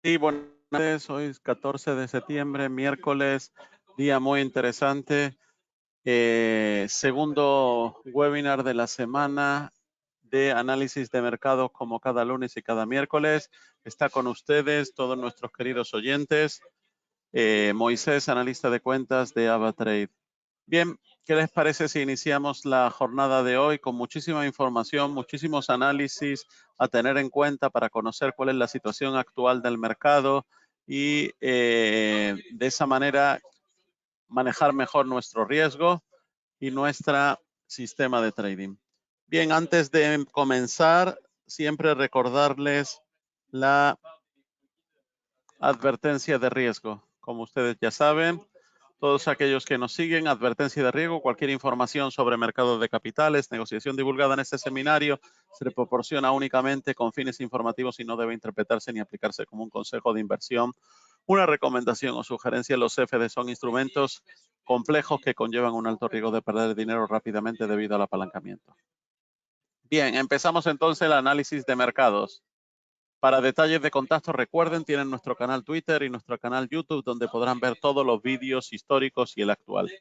Sí, buenas tardes. Hoy es 14 de septiembre, miércoles, día muy interesante. Segundo webinar de la semana de análisis de mercados como cada lunes y cada miércoles. Está con ustedes todos nuestros queridos oyentes. Moisés, analista de cuentas de AvaTrade. Bien, ¿qué les parece si iniciamos la jornada de hoy con muchísima información, muchísimos análisis a tener en cuenta para conocer cuál es la situación actual del mercado y de esa manera manejar mejor nuestro riesgo y nuestro sistema de trading? Bien, antes de comenzar, siempre recordarles la advertencia de riesgo. Como ustedes ya saben, todos aquellos que nos siguen, advertencia de riesgo, cualquier información sobre mercados de capitales, negociación divulgada en este seminario, se le proporciona únicamente con fines informativos y no debe interpretarse ni aplicarse como un consejo de inversión, una recomendación o sugerencia. Los CFD son instrumentos complejos que conllevan un alto riesgo de perder dinero rápidamente debido al apalancamiento. Bien, empezamos entonces el análisis de mercados. Para detalles de contacto, recuerden, tienen nuestro canal Twitter y nuestro canal YouTube, donde podrán ver todos los vídeos históricos y el actual.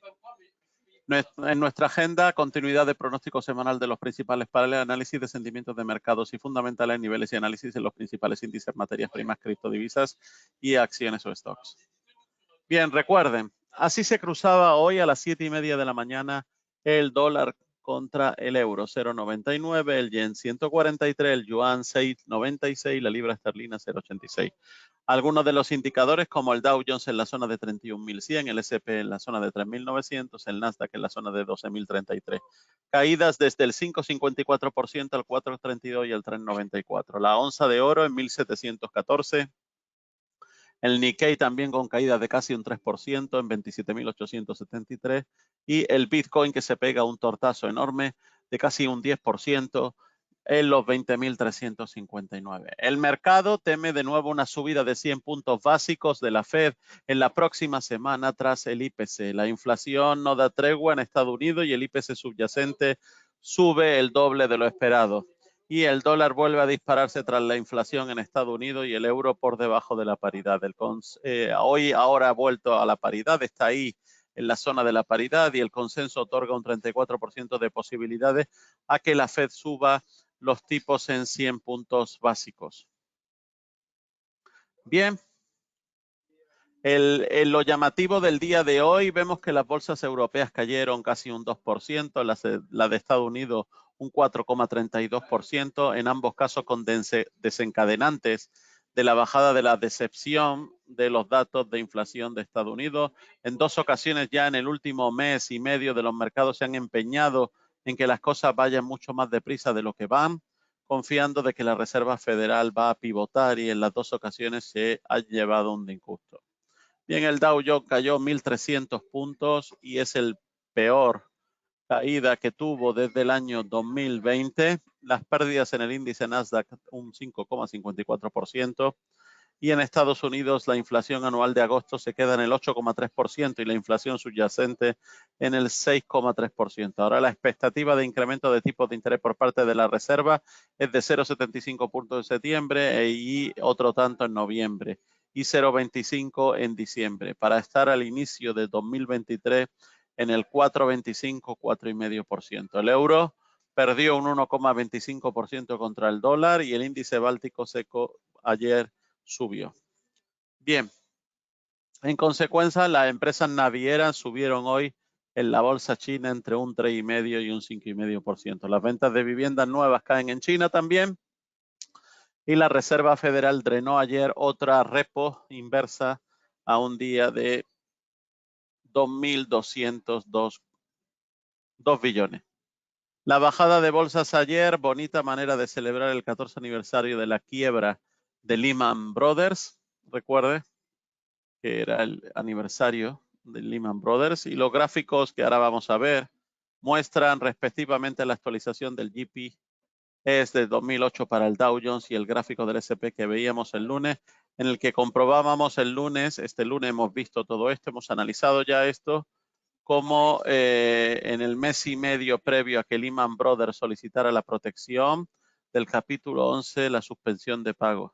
En nuestra agenda, continuidad de pronóstico semanal de los principales paneles, análisis de sentimientos de mercados y fundamentales, niveles y análisis de los principales índices, materias primas, criptodivisas y acciones o stocks. Bien, recuerden, así se cruzaba hoy a las 7:30 de la mañana el dólar contra el euro, 0,99, el yen 143, el yuan 6,96, la libra esterlina 0,86. Algunos de los indicadores como el Dow Jones en la zona de 31.100, el S&P en la zona de 3.900, el Nasdaq en la zona de 12.033. Caídas desde el 5,54% al 4,32 y el 3,94. La onza de oro en 1.714. El Nikkei también con caída de casi un 3% en 27.873. Y el Bitcoin que se pega un tortazo enorme de casi un 10% en los 20.359. El mercado teme de nuevo una subida de 100 puntos básicos de la Fed en la próxima semana tras el IPC. La inflación no da tregua en Estados Unidos y el IPC subyacente sube el doble de lo esperado. Y el dólar vuelve a dispararse tras la inflación en Estados Unidos y el euro por debajo de la paridad. Hoy ahora ha vuelto a la paridad, está ahí en la zona de la paridad y el consenso otorga un 34% de posibilidades a que la Fed suba los tipos en 100 puntos básicos. Bien, lo llamativo del día de hoy, vemos que las bolsas europeas cayeron casi un 2%, la de Estados Unidos un 4,32%, en ambos casos con desencadenantes de la bajada de la decepción de los datos de inflación de Estados Unidos. En dos ocasiones ya en el último mes y medio de los mercados se han empeñado en que las cosas vayan mucho más deprisa de lo que van, confiando de que la Reserva Federal va a pivotar y en las dos ocasiones se ha llevado un disgusto. Bien, el Dow Jones cayó 1.300 puntos y es el peor caída que tuvo desde el año 2020. Las pérdidas en el índice Nasdaq un 5,54%. Y en Estados Unidos la inflación anual de agosto se queda en el 8,3% y la inflación subyacente en el 6,3%. Ahora la expectativa de incremento de tipos de interés por parte de la Reserva es de 0,75 puntos en septiembre y otro tanto en noviembre y 0,25 en diciembre, para estar al inicio de 2023 en el 4,25, 4,5%. El euro perdió un 1,25% contra el dólar y el índice báltico seco ayer subió. Bien, en consecuencia, las empresas navieras subieron hoy en la bolsa china entre un 3,5 y un 5,5%. Las ventas de viviendas nuevas caen en China también. Y la Reserva Federal drenó ayer otra repo inversa a un día de 2.202 billones. La bajada de bolsas ayer, bonita manera de celebrar el 14 aniversario de la quiebra de Lehman Brothers. Recuerde que era el aniversario de Lehman Brothers. Y los gráficos que ahora vamos a ver muestran respectivamente la actualización del GP es de 2008 para el Dow Jones y el gráfico del S&P que veíamos el lunes, en el que comprobábamos el lunes, este lunes hemos visto todo esto, hemos analizado ya esto, como en el mes y medio previo a que Lehman Brothers solicitara la protección del capítulo 11, la suspensión de pago.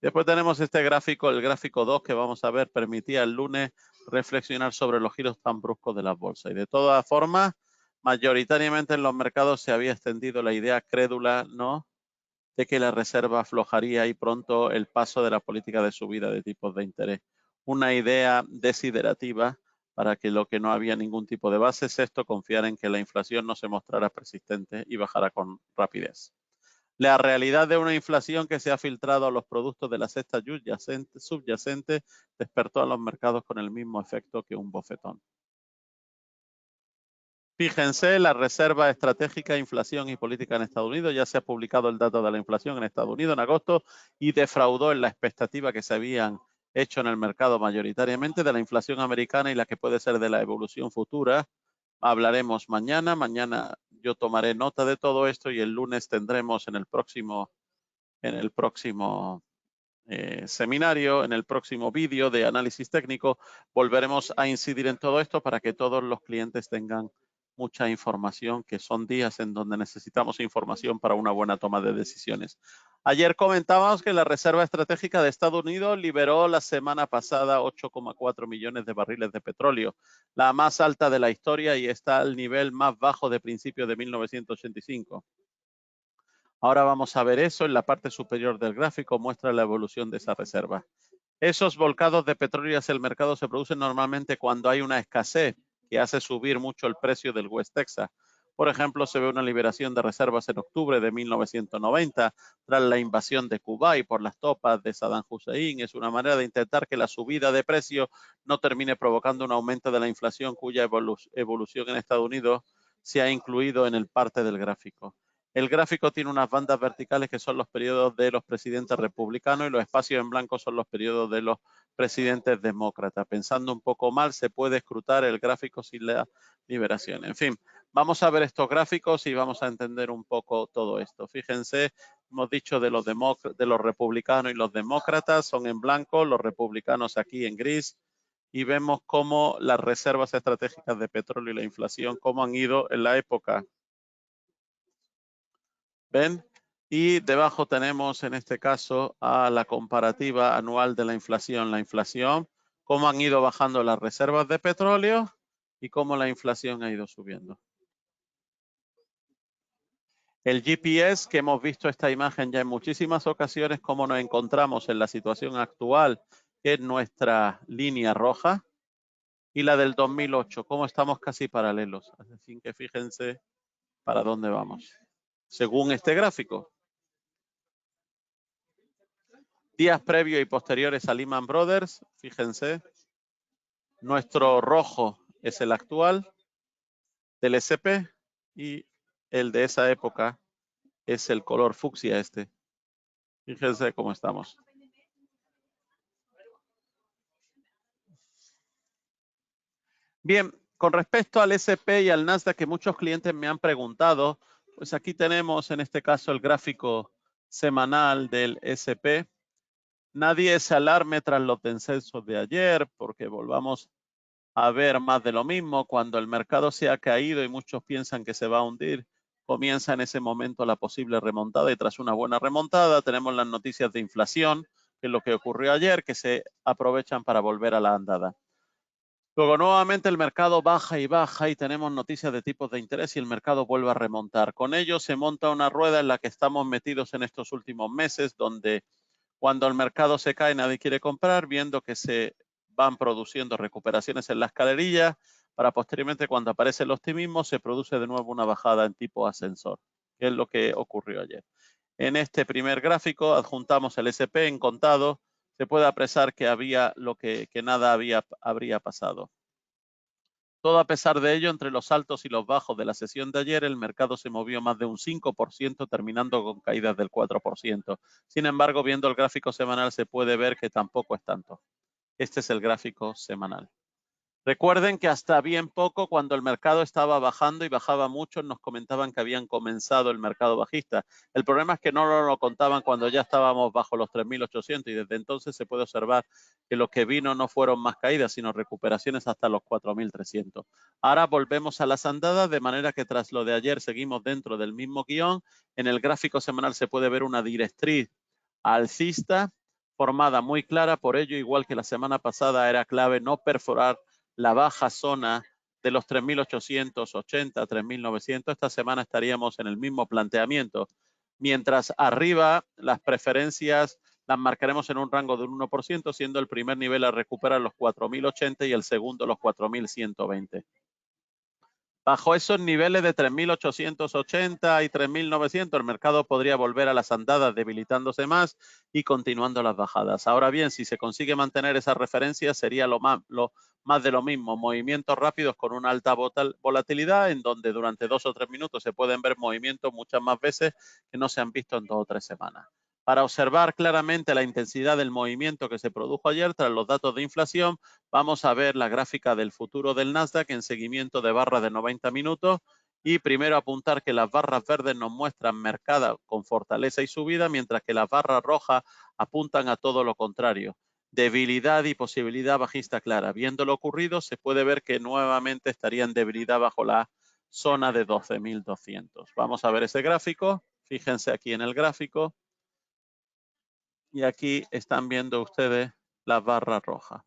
Después tenemos este gráfico, el gráfico 2, que vamos a ver, permitía el lunes reflexionar sobre los giros tan bruscos de las bolsas. Y de todas formas, mayoritariamente en los mercados se había extendido la idea crédula, ¿no?, de que la Reserva aflojaría y pronto el paso de la política de subida de tipos de interés. Una idea desiderativa para que lo que no había ningún tipo de base es esto, confiar en que la inflación no se mostrara persistente y bajara con rapidez. La realidad de una inflación que se ha filtrado a los productos de la cesta subyacente despertó a los mercados con el mismo efecto que un bofetón. Fíjense, la Reserva Estratégica de Inflación y Política en Estados Unidos, ya se ha publicado el dato de la inflación en Estados Unidos en agosto y defraudó en la expectativa que se habían hecho en el mercado mayoritariamente de la inflación americana y la que puede ser de la evolución futura. Hablaremos mañana. Mañana yo tomaré nota de todo esto y el lunes tendremos en el próximo seminario, en el próximo vídeo de análisis técnico, volveremos a incidir en todo esto para que todos los clientes tengan mucha información, que son días en donde necesitamos información para una buena toma de decisiones. Ayer comentábamos que la Reserva Estratégica de Estados Unidos liberó la semana pasada 8,4 millones de barriles de petróleo, la más alta de la historia y está al nivel más bajo de principios de 1985. Ahora vamos a ver eso. En la parte superior del gráfico muestra la evolución de esa reserva. Esos volcados de petróleo hacia el mercado se producen normalmente cuando hay una escasez que hace subir mucho el precio del West Texas. Por ejemplo, se ve una liberación de reservas en octubre de 1990 tras la invasión de Kuwait por las tropas de Saddam Hussein. Es una manera de intentar que la subida de precios no termine provocando un aumento de la inflación cuya evolución en Estados Unidos se ha incluido en el parte del gráfico. El gráfico tiene unas bandas verticales que son los periodos de los presidentes republicanos y los espacios en blanco son los periodos de los presidentes demócratas. Pensando un poco mal, se puede escrutar el gráfico sin la liberación. En fin, vamos a ver estos gráficos y vamos a entender un poco todo esto. Fíjense, hemos dicho de los republicanos y los demócratas son en blanco, los republicanos aquí en gris, y vemos cómo las reservas estratégicas de petróleo y la inflación, cómo han ido en la época. ¿Ven? Y debajo tenemos en este caso a la comparativa anual de la inflación, cómo han ido bajando las reservas de petróleo y cómo la inflación ha ido subiendo. El GPS, que hemos visto esta imagen ya en muchísimas ocasiones, cómo nos encontramos en la situación actual, que es nuestra línea roja, y la del 2008, cómo estamos casi paralelos. Así que fíjense para dónde vamos, según este gráfico. Días previos y posteriores a Lehman Brothers, fíjense, nuestro rojo es el actual del S&P y el de esa época es el color fucsia este. Fíjense cómo estamos. Bien, con respecto al S&P y al Nasdaq, que muchos clientes me han preguntado, pues aquí tenemos en este caso el gráfico semanal del S&P. Nadie se alarme tras los descensos de ayer, porque volvamos a ver más de lo mismo. Cuando el mercado se ha caído y muchos piensan que se va a hundir, comienza en ese momento la posible remontada y tras una buena remontada tenemos las noticias de inflación, que es lo que ocurrió ayer, que se aprovechan para volver a la andada. Luego nuevamente el mercado baja y tenemos noticias de tipos de interés y el mercado vuelve a remontar. Con ello se monta una rueda en la que estamos metidos en estos últimos meses, donde cuando el mercado se cae nadie quiere comprar, viendo que se van produciendo recuperaciones en la escalerilla, para posteriormente cuando aparece el optimismo se produce de nuevo una bajada en tipo ascensor, que es lo que ocurrió ayer. En este primer gráfico adjuntamos el S&P en contado, se puede apreciar que había que nada habría pasado. Todo a pesar de ello, entre los altos y los bajos de la sesión de ayer, el mercado se movió más de un 5%, terminando con caídas del 4%. Sin embargo, viendo el gráfico semanal se puede ver que tampoco es tanto. Este es el gráfico semanal. Recuerden que hasta bien poco, cuando el mercado estaba bajando y bajaba mucho, nos comentaban que habían comenzado el mercado bajista. El problema es que no lo contaban cuando ya estábamos bajo los 3.800 y desde entonces se puede observar que lo que vino no fueron más caídas, sino recuperaciones hasta los 4.300. Ahora volvemos a las andadas, de manera que tras lo de ayer seguimos dentro del mismo guión. En el gráfico semanal se puede ver una directriz alcista. formada muy clara. Por ello, igual que la semana pasada, era clave no perforar la baja zona de los 3.880, 3.900. Esta semana estaríamos en el mismo planteamiento. Mientras arriba, las preferencias las marcaremos en un rango de un 1%, siendo el primer nivel a recuperar los 4.080 y el segundo los 4.120. Bajo esos niveles de 3.880 y 3.900, el mercado podría volver a las andadas debilitándose más y continuando las bajadas. Ahora bien, si se consigue mantener esa referencia, sería lo más de lo mismo. Movimientos rápidos con una alta volatilidad, en donde durante 2 o 3 minutos se pueden ver movimientos muchas más veces que no se han visto en 2 o 3 semanas. Para observar claramente la intensidad del movimiento que se produjo ayer tras los datos de inflación, vamos a ver la gráfica del futuro del Nasdaq en seguimiento de barras de 90 minutos y primero apuntar que las barras verdes nos muestran mercado con fortaleza y subida, mientras que las barras rojas apuntan a todo lo contrario, debilidad y posibilidad bajista clara. Viendo lo ocurrido, se puede ver que nuevamente estaría en debilidad bajo la zona de 12.200. Vamos a ver ese gráfico. Fíjense aquí en el gráfico. Y aquí están viendo ustedes las barras rojas.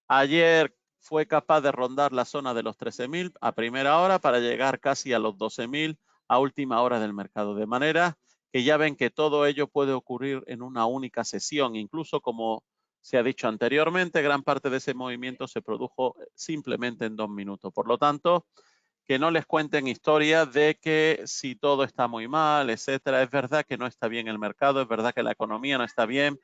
Ayer fue capaz de rondar la zona de los 13.000 a primera hora para llegar casi a los 12.000 a última hora del mercado. De manera que ya ven que todo ello puede ocurrir en una única sesión. Incluso, como se ha dicho anteriormente, gran parte de ese movimiento se produjo simplemente en 2 minutos. Por lo tanto, que no les cuenten historias de que si todo está muy mal, etcétera. Es verdad que no está bien el mercado, es verdad que la economía no está bien,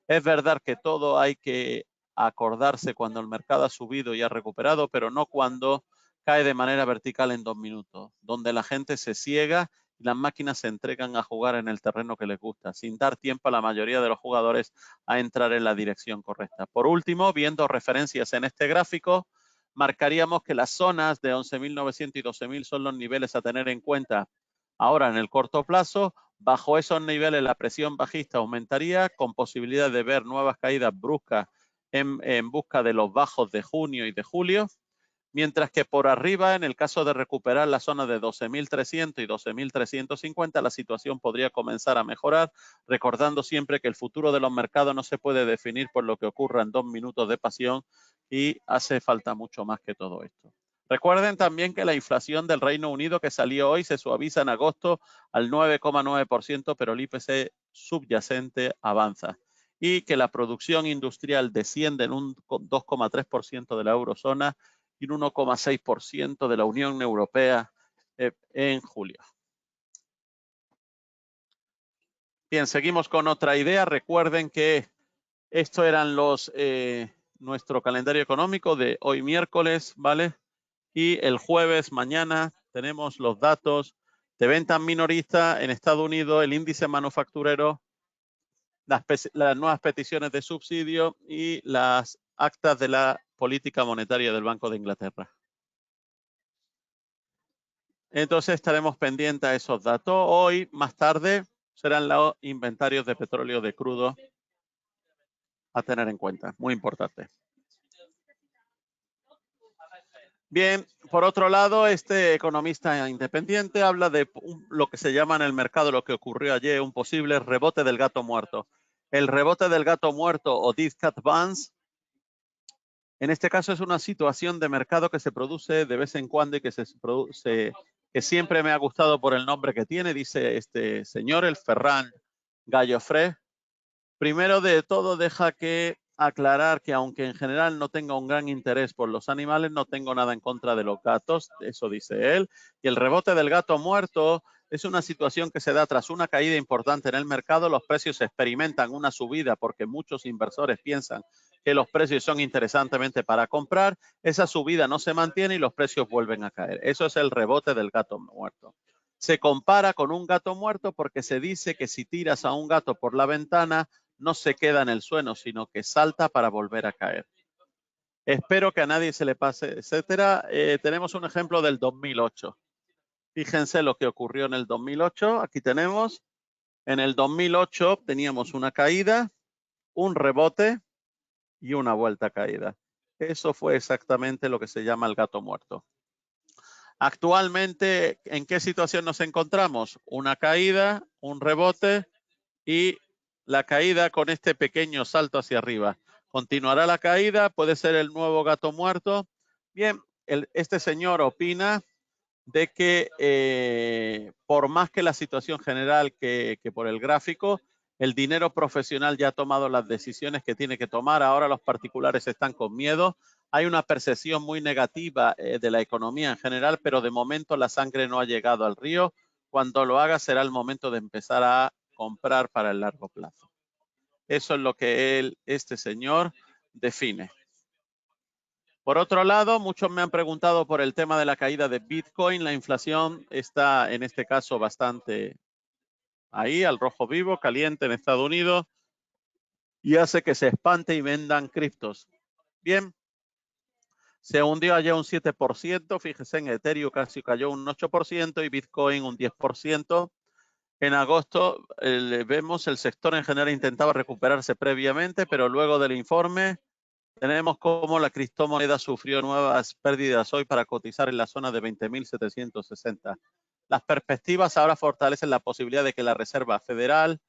es verdad que todo hay que acordarse cuando el mercado ha subido y ha recuperado, pero no cuando cae de manera vertical en 2 minutos, donde la gente se ciega y las máquinas se entregan a jugar en el terreno que les gusta, sin dar tiempo a la mayoría de los jugadores a entrar en la dirección correcta. Por último, viendo referencias en este gráfico, marcaríamos que las zonas de 11.900 y 12.000 son los niveles a tener en cuenta ahora en el corto plazo. Bajo esos niveles la presión bajista aumentaría con posibilidad de ver nuevas caídas bruscas en busca de los bajos de junio y de julio, mientras que por arriba, en el caso de recuperar la zona de 12.300 y 12.350, la situación podría comenzar a mejorar, recordando siempre que el futuro de los mercados no se puede definir por lo que ocurra en 2 minutos de pasión y hace falta mucho más que todo esto. Recuerden también que la inflación del Reino Unido que salió hoy se suaviza en agosto al 9,9%, pero el IPC subyacente avanza y que la producción industrial desciende en un 2,3% de la eurozona y un 1,6% de la Unión Europea en julio. Bien, seguimos con otra idea. Recuerden que esto eran nuestro calendario económico de hoy miércoles, ¿vale? Y el jueves, mañana, tenemos los datos de venta minorista en Estados Unidos, el índice manufacturero, las nuevas peticiones de subsidio y las actas de la política monetaria del Banco de Inglaterra. Entonces estaremos pendientes a esos datos. Hoy, más tarde, serán los inventarios de petróleo de crudo a tener en cuenta. Muy importante. Bien, por otro lado, este economista independiente habla de lo que se llama en el mercado, lo que ocurrió ayer, un posible rebote del gato muerto. El rebote del gato muerto o dead cat bounce, en este caso es una situación de mercado que se produce de vez en cuando y que que siempre me ha gustado por el nombre que tiene, dice este señor, el Ferran Gallofré. Primero de todo, deja que aclarar que aunque en general no tenga un gran interés por los animales, no tengo nada en contra de los gatos, eso dice él. Y el rebote del gato muerto es una situación que se da tras una caída importante en el mercado. Los precios experimentan una subida porque muchos inversores piensan que los precios son interesantemente para comprar. Esa subida no se mantiene y los precios vuelven a caer. Eso es el rebote del gato muerto. Se compara con un gato muerto porque se dice que si tiras a un gato por la ventana, no se queda en el suelo, sino que salta para volver a caer. Espero que a nadie se le pase, etcétera. Tenemos un ejemplo del 2008. Fíjense lo que ocurrió en el 2008. Aquí tenemos, en el 2008 teníamos una caída, un rebote y una vuelta a caída. Eso fue exactamente lo que se llama el gato muerto. Actualmente, ¿en qué situación nos encontramos? Una caída, un rebote y la caída con este pequeño salto hacia arriba. Continuará la caída, puede ser el nuevo gato muerto. Bien, este señor opina de que por más que la situación general que por el gráfico, el dinero profesional ya ha tomado las decisiones que tiene que tomar. Ahora los particulares están con miedo. Hay una percepción muy negativa de la economía en general, pero de momento la sangre no ha llegado al río. Cuando lo haga será el momento de empezar a comprar para el largo plazo. Eso es lo que este señor define. Por otro lado, muchos me han preguntado por el tema de la caída de Bitcoin. La inflación está en este caso bastante ahí, al rojo vivo, caliente en Estados Unidos y hace que se espante y vendan criptos. Bien, se hundió ayer un 7%, fíjese en Ethereum casi cayó un 8% y Bitcoin un 10%. En agosto vemos el sector en general intentaba recuperarse previamente, pero luego del informe tenemos cómo la criptomoneda sufrió nuevas pérdidas hoy para cotizar en la zona de 20.760. Las perspectivas ahora fortalecen la posibilidad de que la Reserva Federal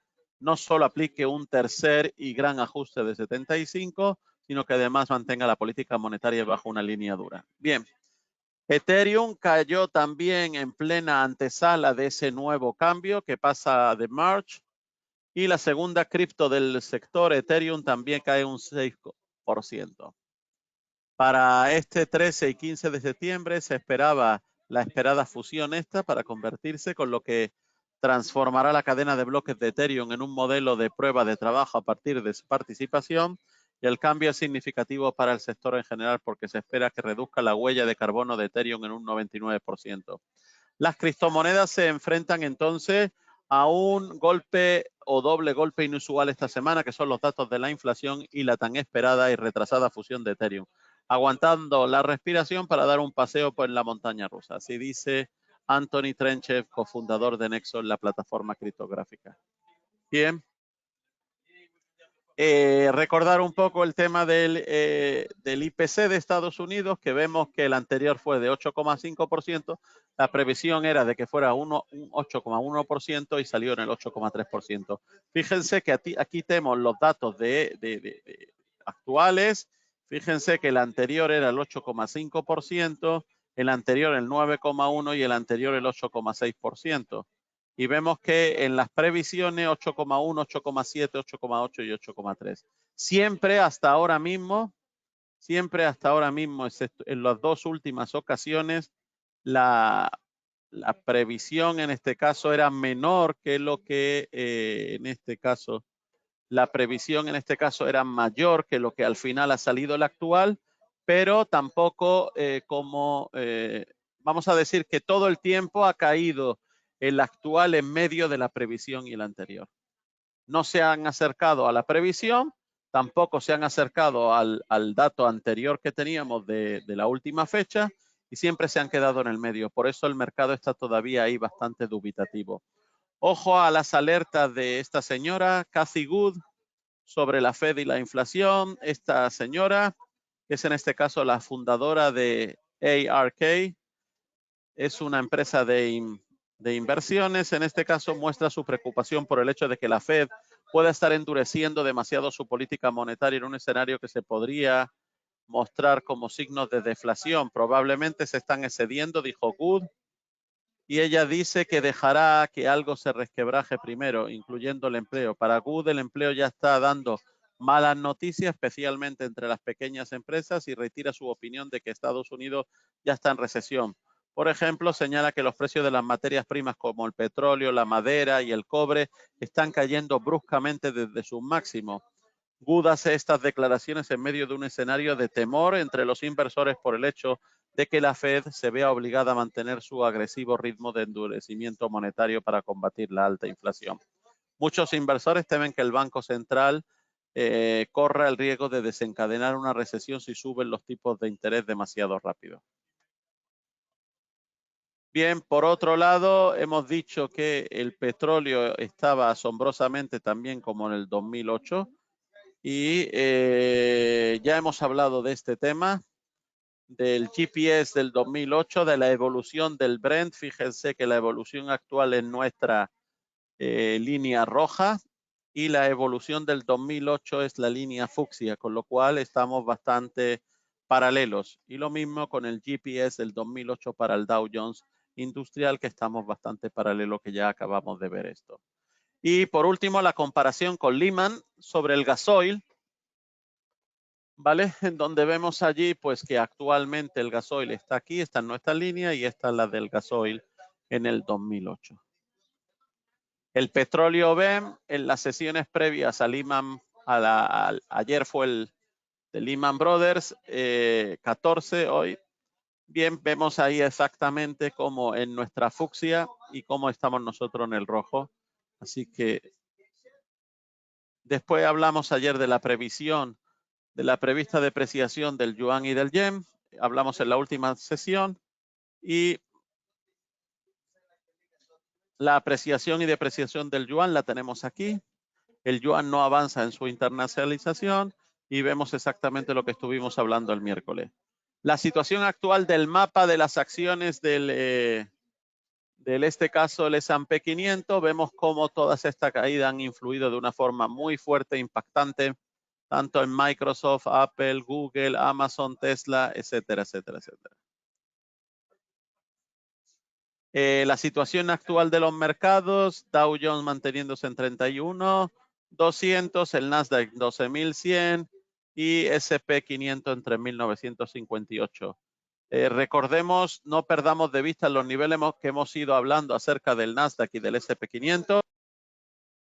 no solo aplique un tercer y gran ajuste de 75, sino que además mantenga la política monetaria bajo una línea dura. Bien, Ethereum cayó también en plena antesala de ese nuevo cambio que pasa de March y la segunda cripto del sector Ethereum también cae un 6%. Para este 13 y 15 de septiembre se esperaba la esperada fusión esta para convertirse, con lo que transformará la cadena de bloques de Ethereum en un modelo de prueba de trabajo a partir de su participación, y el cambio es significativo para el sector en general porque se espera que reduzca la huella de carbono de Ethereum en un 99%. Las criptomonedas se enfrentan entonces a un golpe o doble golpe inusual esta semana, que son los datos de la inflación y la tan esperada y retrasada fusión de Ethereum, aguantando la respiración para dar un paseo por la montaña rusa. Así dice Anthony Trenchev, cofundador de Nexo, la plataforma criptográfica. Bien. Recordar un poco el tema del IPC de Estados Unidos, que vemos que el anterior fue de 8,5%, la previsión era de que fuera un 8,1% y salió en el 8,3%. Fíjense que aquí tenemos los datos actuales. Fíjense que el anterior era el 8,5%, el anterior el 9,1% y el anterior el 8,6%. Y vemos que en las previsiones 8,1, 8,7, 8,8 y 8,3. Siempre hasta ahora mismo, excepto en las dos últimas ocasiones, la previsión en este caso era menor que lo que en este caso, la previsión en este caso era mayor que lo que al final ha salido el actual, pero tampoco vamos a decir que todo el tiempo ha caído el actual en medio de la previsión y el anterior. No se han acercado a la previsión, tampoco se han acercado al dato anterior que teníamos de la última fecha y siempre se han quedado en el medio. Por eso el mercado está todavía ahí bastante dubitativo. Ojo a las alertas de esta señora, Cathie Wood, sobre la Fed y la inflación. Esta señora, que es en este caso la fundadora de ARK, es una empresa de inversiones. En este caso muestra su preocupación por el hecho de que la Fed pueda estar endureciendo demasiado su política monetaria en un escenario que se podría mostrar como signos de deflación. Probablemente se están excediendo, dijo Wood, y ella dice que dejará que algo se resquebraje primero, incluyendo el empleo. Para Wood, el empleo ya está dando malas noticias, especialmente entre las pequeñas empresas, y retira su opinión de que Estados Unidos ya está en recesión. Por ejemplo, señala que los precios de las materias primas como el petróleo, la madera y el cobre están cayendo bruscamente desde sus máximos. Wood hace estas declaraciones en medio de un escenario de temor entre los inversores por el hecho de que la Fed se vea obligada a mantener su agresivo ritmo de endurecimiento monetario para combatir la alta inflación. Muchos inversores temen que el Banco Central corra el riesgo de desencadenar una recesión si suben los tipos de interés demasiado rápido. Bien, por otro lado, hemos dicho que el petróleo estaba asombrosamente también como en el 2008 y ya hemos hablado de este tema, del GPS del 2008, de la evolución del Brent. Fíjense que la evolución actual es nuestra línea roja y la evolución del 2008 es la línea fucsia, con lo cual estamos bastante paralelos. Y lo mismo con el GPS del 2008 para el Dow Jones Industrial, que estamos bastante paralelos, que ya acabamos de ver esto. Y por último, la comparación con Lehman sobre el gasoil, ¿vale? En donde vemos allí pues que actualmente el gasoil está aquí, está en nuestra línea y esta es la del gasoil en el 2008. El petróleo BEM en las sesiones previas a Lehman, ayer fue el de Lehman Brothers, 14 hoy. Bien, vemos ahí exactamente cómo en nuestra fucsia y cómo estamos nosotros en el rojo. Así que después hablamos ayer de la previsión, de la prevista depreciación del yuan y del yen. Hablamos en la última sesión y la apreciación y depreciación del yuan la tenemos aquí. El yuan no avanza en su internacionalización y vemos exactamente lo que estuvimos hablando el miércoles. La situación actual del mapa de las acciones del este caso el S&P 500, vemos cómo todas estas caídas han influido de una forma muy fuerte, impactante, tanto en Microsoft, Apple, Google, Amazon, Tesla, etcétera, etcétera, etcétera. La situación actual de los mercados, Dow Jones manteniéndose en 31.200, el Nasdaq 12.100 y S&P 500 en 3.958. Recordemos, no perdamos de vista los niveles que hemos ido hablando acerca del Nasdaq y del S&P 500.